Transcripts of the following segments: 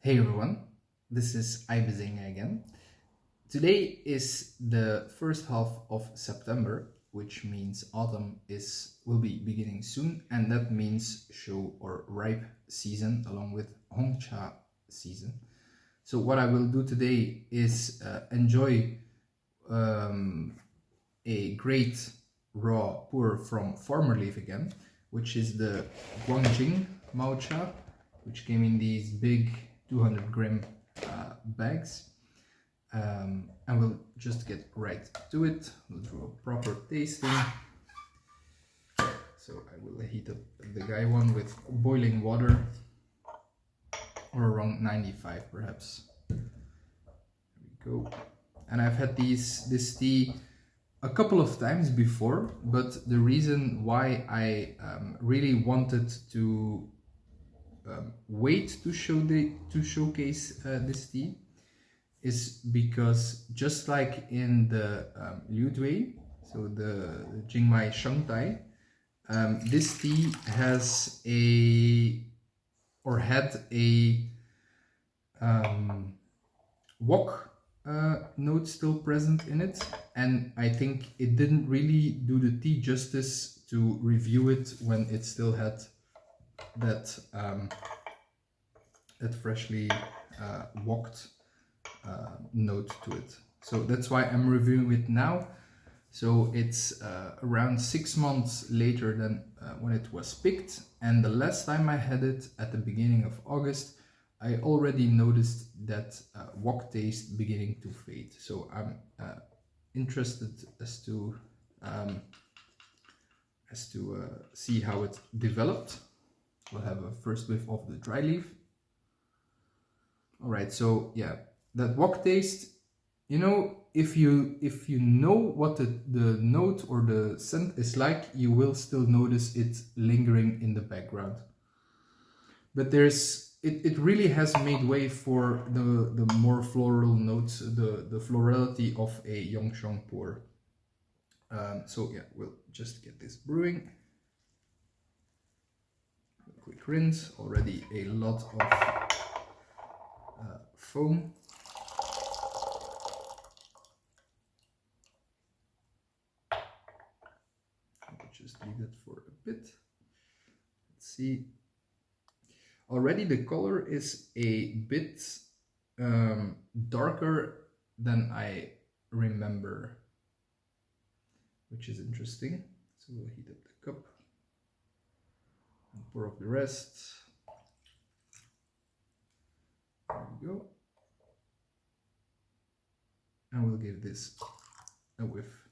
Hey everyone, this is Jing again. Today is the first half of September, which means autumn will be beginning soon, and that means show or ripe season along with Hongcha season. So what I will do today is enjoy a great raw pu'er from FarmerLeaf again, which is the Guang Mouthfeel, which came in these big 200-gram bags. And we'll just get right to it. We'll do a proper tasting. So I will heat up the guy one with boiling water, or around 95 perhaps. There we go. And I've had this tea a couple of times before, but the reason why I really wanted to wait to showcase this tea is because, just like in the Liu Dui, so the Jingmai Shangtai, this tea has had a wok note still present in it, and I think it didn't really do the tea justice to review it when it still had that that freshly woked note to it. So that's why I'm reviewing it now. So it's around 6 months later than when it was picked, and the last time I had it at the beginning of August, I already noticed that wok taste beginning to fade. So I'm interested as to see how it developed. We'll have a first whiff of the dry leaf. All right, so yeah, that wok taste, you know, if you know what the note or the scent is like, you will still notice it lingering in the background. But it really has made way for the more floral notes, the florality of a Yongshang pu'er. So yeah, we'll just get this brewing. Quick rinse, already a lot of foam. I'll just leave that for a bit. Let's see. Already the color is a bit darker than I remember, which is interesting. So we'll heat up the cup and pour off the rest. There we go. And we'll give this a whiff.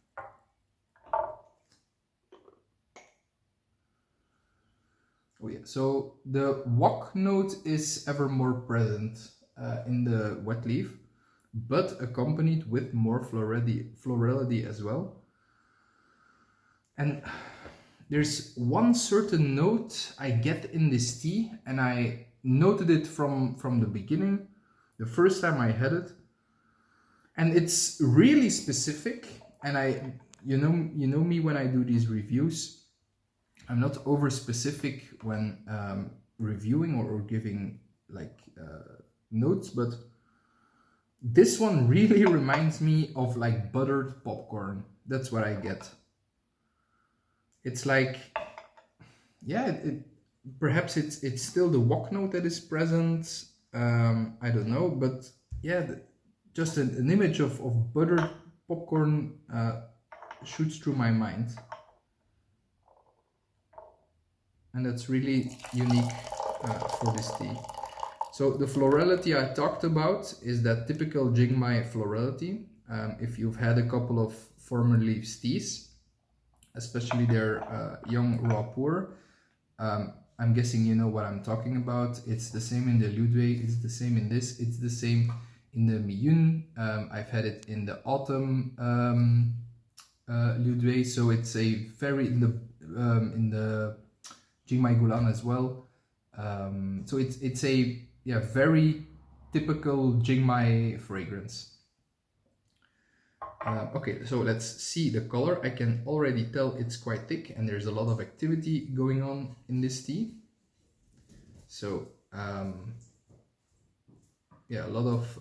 Oh yeah, so the wok note is ever more present in the wet leaf, but accompanied with more florality as well. And there's one certain note I get in this tea, and I noted it from the beginning, the first time I had it, and it's really specific. And you know me when I do these reviews, I'm not over specific when reviewing or giving like notes, but this one really reminds me of like buttered popcorn. That's what I get. It's like, yeah, perhaps it's still the wok note that is present. I don't know, but yeah, just an image of buttered popcorn shoots through my mind. And that's really unique for this tea. So the florality I talked about is that typical Jingmai florality. If you've had a couple of FarmerLeaf teas, especially their young raw pu'er, I'm guessing you know what I'm talking about. It's the same in the Liu Dui, it's the same in this, it's the same in the Miyun. I've had it in the autumn Liu Dui, so it's a very in the Jingmai Gulan as well. So it's a very typical Jingmai fragrance. Okay, so let's see the color. I can already tell it's quite thick, and there's a lot of activity going on in this tea. So yeah, a lot of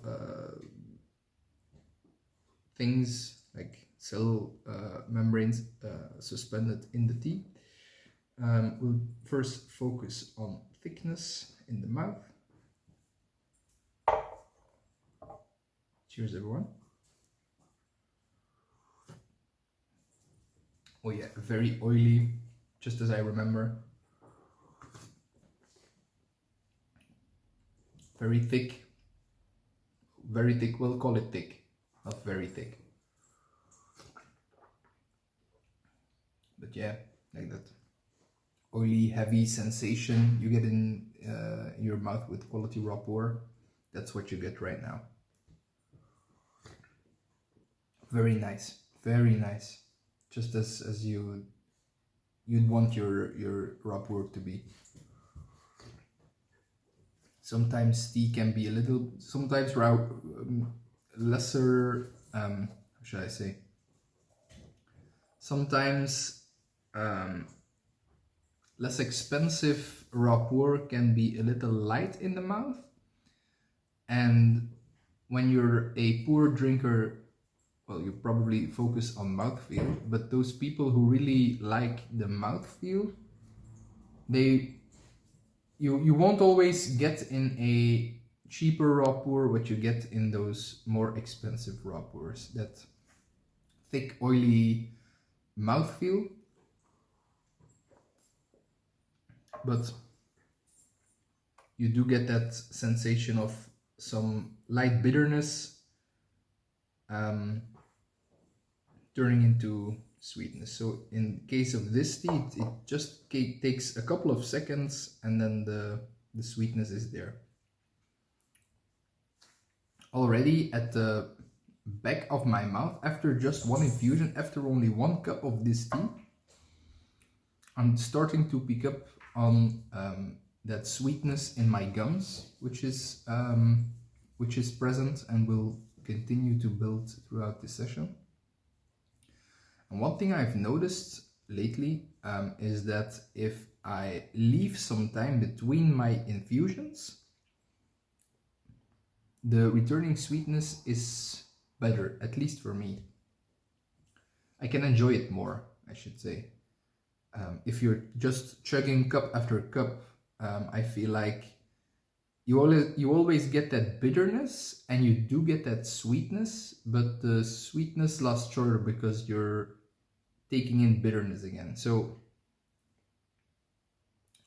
things like cell membranes suspended in the tea. We'll first focus on thickness in the mouth. Cheers, everyone. Oh yeah, very oily, just as I remember. Very thick. Very thick, we'll call it thick, not very thick. But yeah, like that oily, heavy sensation you get in your mouth with quality raw puer. That's what you get right now. Very nice, very nice. Just as you'd want your raw puer to be. Sometimes tea can be a little, sometimes lesser, how should I say? Sometimes less expensive raw puer can be a little light in the mouth. And when you're a poor drinker, well, you probably focus on mouthfeel, but those people who really like the mouthfeel, you won't always get in a cheaper raw puer what you get in those more expensive raw puers. That thick, oily mouthfeel, but you do get that sensation of some light bitterness turning into sweetness. So in case of this tea, it just takes a couple of seconds and then the sweetness is there. Already at the back of my mouth, after just one infusion, after only 1 cup of this tea, I'm starting to pick up on that sweetness in my gums, which is present and will continue to build throughout the session. And one thing I've noticed lately is that if I leave some time between my infusions, the returning sweetness is better, at least for me. I can enjoy it more, I should say. If you're just chugging cup after cup, I feel like you always get that bitterness and you do get that sweetness, but the sweetness lasts shorter because you're taking in bitterness again. So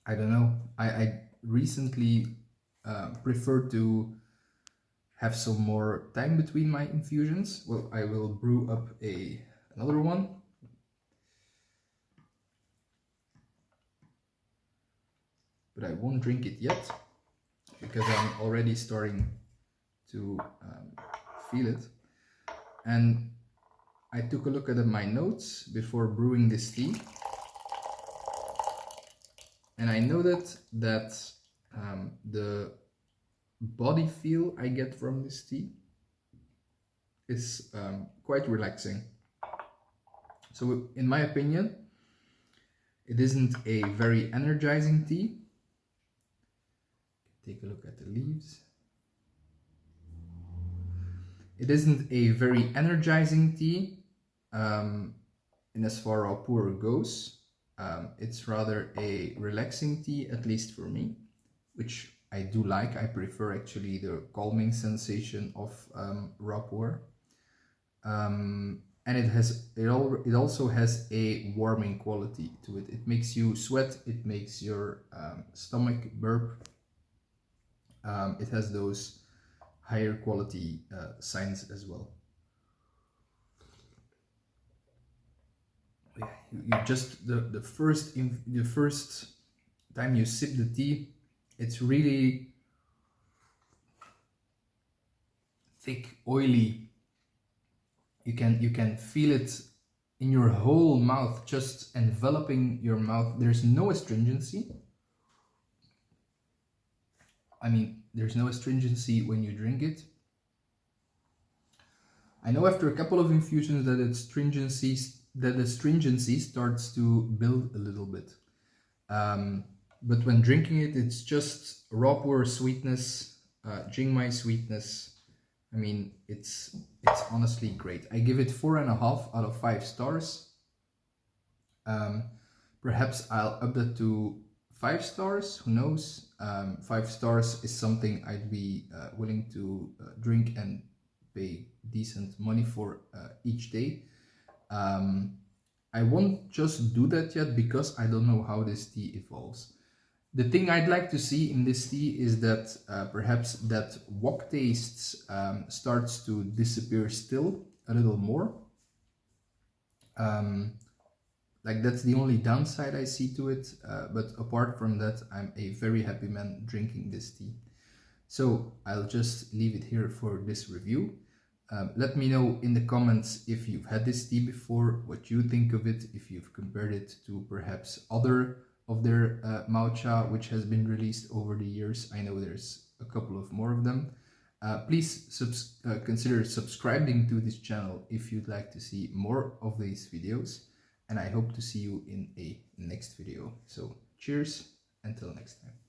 I don't know, I recently prefer to have some more time between my infusions. Well, I will brew up another one. But I won't drink it yet because I'm already starting to feel it. And I took a look at my notes before brewing this tea, and I noted that the body feel I get from this tea is quite relaxing. So in my opinion, it isn't a very energizing tea. Take a look at the leaves. It isn't a very energizing tea in as far as puer goes. It's rather a relaxing tea, at least for me, which I do like. I prefer actually the calming sensation of raw puer. And it also has a warming quality to it. It makes you sweat, it makes your stomach burp. It has those higher quality signs as well. You just the first time you sip the tea, it's really thick, oily. You can feel it in your whole mouth, just enveloping your mouth. There's no astringency. I mean, there's no astringency when you drink it. I know after a couple of infusions that the astringency starts to build a little bit. But when drinking it, it's just raw puer sweetness Jing my sweetness. I mean, it's honestly great. I give it 4.5 out of 5 stars. Perhaps I'll up that to 5 stars. Who knows? 5 stars is something I'd be willing to drink and pay decent money for each day. I won't just do that yet because I don't know how this tea evolves. The thing I'd like to see in this tea is that perhaps that wok taste starts to disappear still a little more. Like that's the only downside I see to it, but apart from that, I'm a very happy man drinking this tea. So I'll just leave it here for this review. Let me know in the comments if you've had this tea before, what you think of it, if you've compared it to perhaps other of their matcha which has been released over the years. I know there's a couple of more of them. Please consider subscribing to this channel if you'd like to see more of these videos, and I hope to see you in a next video. So cheers, until next time.